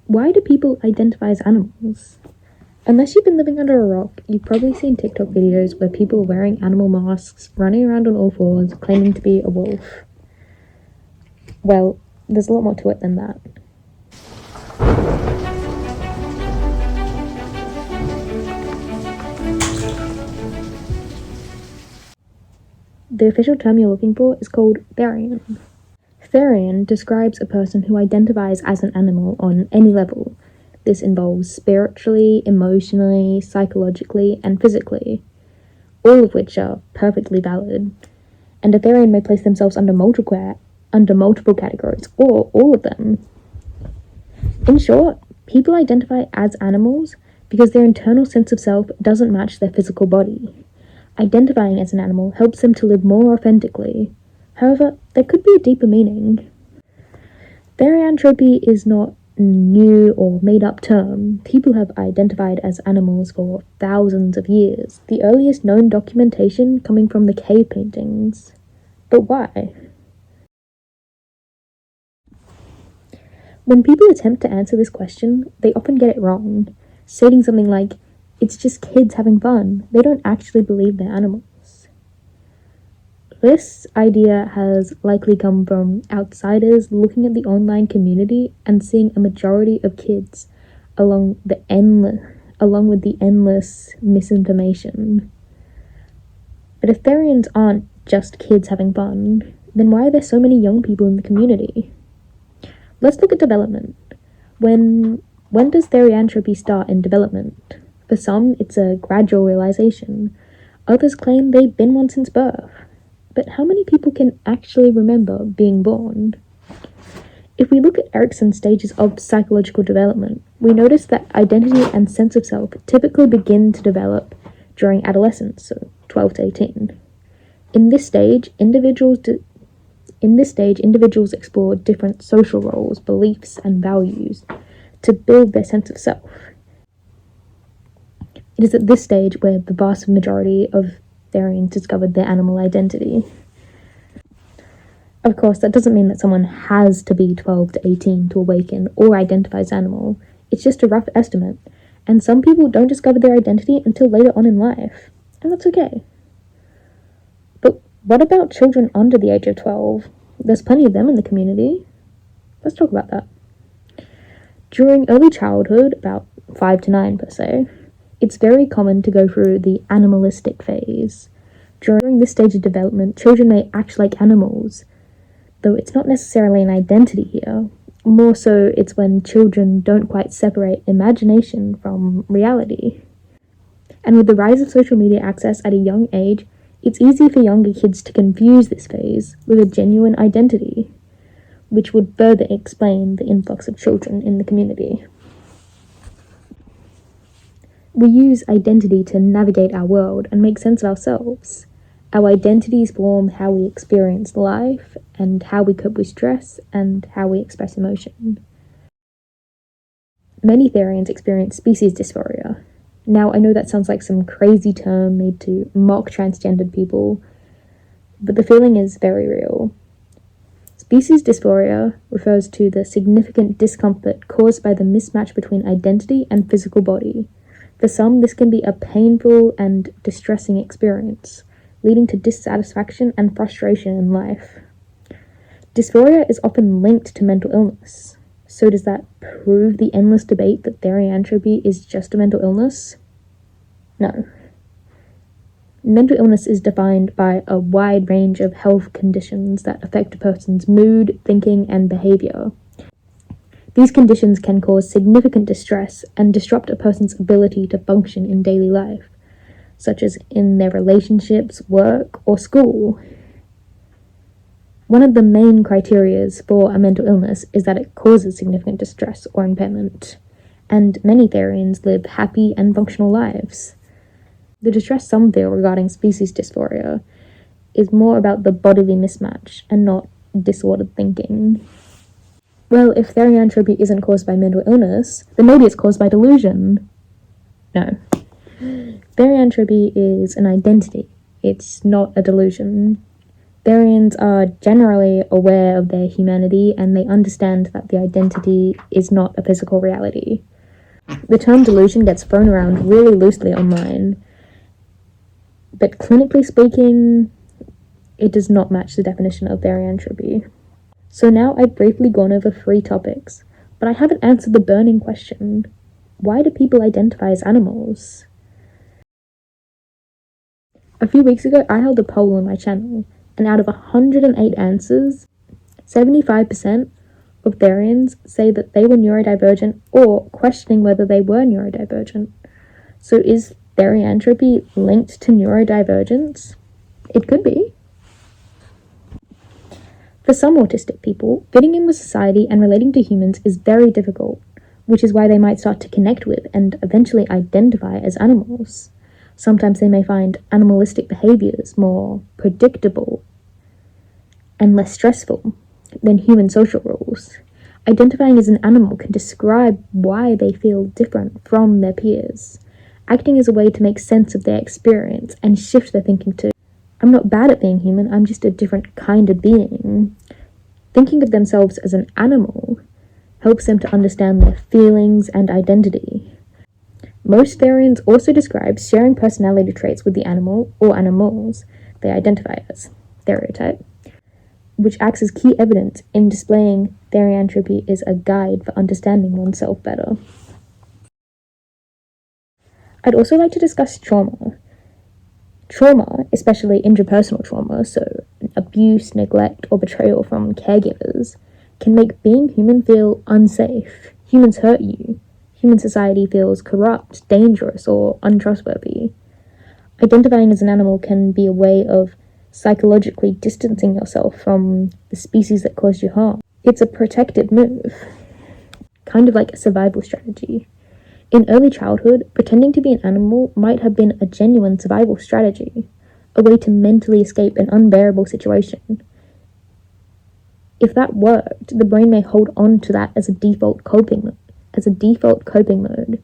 Why do people identify as animals? Unless you've been living under a rock, you've probably seen TikTok videos where people are wearing animal masks, running around on all fours, claiming to be a wolf. Well, there's a lot more to it than that. The official term you're looking for is called therian. Therian describes a person who identifies as an animal on any level. This involves spiritually, emotionally, psychologically, and physically, all of which are perfectly valid. And a therian may place themselves under multiple categories, or all of them. In short, people identify as animals because their internal sense of self doesn't match their physical body. Identifying as an animal helps them to live more authentically. However, there could be a deeper meaning. Therianthropy is not a new or made-up term. People have identified as animals for thousands of years, the earliest known documentation coming from the cave paintings. But why? When people attempt to answer this question, they often get it wrong, stating something like, "It's just kids having fun." They don't actually believe they're animals. This idea has likely come from outsiders looking at the online community and seeing a majority of kids along with the endless misinformation. But if therians aren't just kids having fun, then why are there so many young people in the community? Let's look at development. When does therianthropy start in development? For some, it's a gradual realization. Others claim they've been one since birth. But how many people can actually remember being born? If we look at Erikson's stages of psychological development, we notice that identity and sense of self typically begin to develop during adolescence, so 12 to 18. In this stage, individuals explore different social roles, beliefs, and values to build their sense of self. It is at this stage where the vast majority of therians discovered their animal identity. Of course, that doesn't mean that someone has to be 12 to 18 to awaken or identify as animal. It's just a rough estimate, and some people don't discover their identity until later on in life, and that's okay. But what about children under the age of 12? There's plenty of them in the community. Let's talk about that. During early childhood, about 5 to 9 per se, it's very common to go through the animalistic phase. During this stage of development, children may act like animals, though it's not necessarily an identity here. More so, it's when children don't quite separate imagination from reality. And with the rise of social media access at a young age, it's easy for younger kids to confuse this phase with a genuine identity, which would further explain the influx of children in the community. We use identity to navigate our world and make sense of ourselves. Our identities form how we experience life and how we cope with stress and how we express emotion. Many therians experience species dysphoria. Now, I know that sounds like some crazy term made to mock transgendered people, but the feeling is very real. Species dysphoria refers to the significant discomfort caused by the mismatch between identity and physical body. For some, this can be a painful and distressing experience, leading to dissatisfaction and frustration in life. Dysphoria is often linked to mental illness. So does that prove the endless debate that therianthropy is just a mental illness? No. Mental illness is defined by a wide range of health conditions that affect a person's mood, thinking, and behavior. These conditions can cause significant distress and disrupt a person's ability to function in daily life, such as in their relationships, work, or school. One of the main criteria for a mental illness is that it causes significant distress or impairment, and many therians live happy and functional lives. The distress some feel regarding species dysphoria is more about the bodily mismatch and not disordered thinking. Well, if therianthropy isn't caused by mental illness, then maybe it's caused by delusion. No. Therianthropy is an identity. It's not a delusion. Therians are generally aware of their humanity and they understand that the identity is not a physical reality. The term delusion gets thrown around really loosely online, but clinically speaking, it does not match the definition of therianthropy. So now I've briefly gone over 3 topics, but I haven't answered the burning question: why do people identify as animals? A few weeks ago, I held a poll on my channel, and out of 108 answers, 75% of therians say that they were neurodivergent or questioning whether they were neurodivergent. So is therianthropy linked to neurodivergence? It could be. For some autistic people, fitting in with society and relating to humans is very difficult, which is why they might start to connect with and eventually identify as animals. Sometimes they may find animalistic behaviors more predictable and less stressful than human social rules. Identifying as an animal can describe why they feel different from their peers, acting as a way to make sense of their experience and shift their thinking to, I'm not bad at being human, I'm just a different kind of being. Thinking of themselves as an animal helps them to understand their feelings and identity. Most therians also describe sharing personality traits with the animal or animals they identify as, stereotype, which acts as key evidence in displaying therianthropy is a guide for understanding oneself better. I'd also like to discuss trauma. Trauma, especially interpersonal trauma, so abuse, neglect, or betrayal from caregivers, can make being human feel unsafe. Humans hurt you. Human society feels corrupt, dangerous, or untrustworthy. Identifying as an animal can be a way of psychologically distancing yourself from the species that caused you harm. It's a protective move, kind of like a survival strategy. In early childhood, pretending to be an animal might have been a genuine survival strategy, a way to mentally escape an unbearable situation. If that worked, the brain may hold on to that as a default coping mode,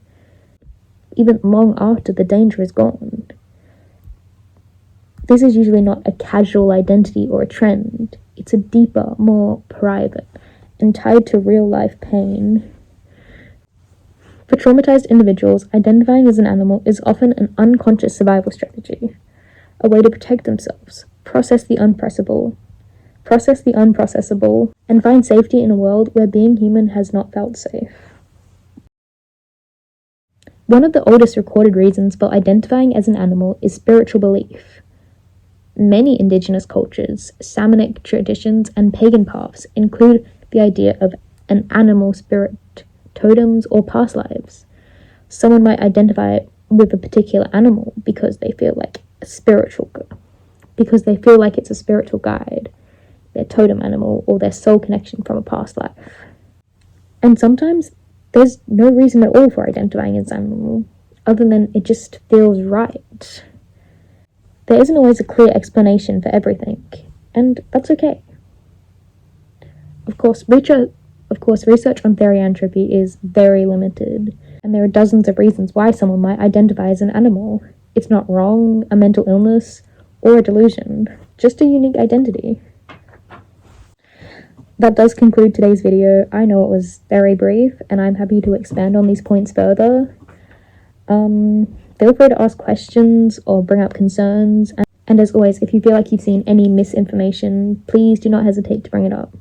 even long after the danger is gone. This is usually not a casual identity or a trend. It's a deeper, more private, and tied to real-life pain. For traumatized individuals, identifying as an animal is often an unconscious survival strategy, a way to protect themselves, process the unprocessable, and find safety in a world where being human has not felt safe. One of the oldest recorded reasons for identifying as an animal is spiritual belief. Many indigenous cultures, shamanic traditions, and pagan paths include the idea of an animal spirit, totems, or past lives. Someone might identify with a particular animal because they feel like it's a spiritual guide, their totem animal, or their soul connection from a past life. And sometimes there's no reason at all for identifying as an animal, other than it just feels right. There isn't always a clear explanation for everything, and that's okay. Of course, research on therianthropy is very limited, and there are dozens of reasons why someone might identify as an animal. It's not wrong, a mental illness, or a delusion, just a unique identity. That does conclude today's video. I know it was very brief, and I'm happy to expand on these points further. Feel free to ask questions or bring up concerns, and as always, if you feel like you've seen any misinformation, please do not hesitate to bring it up.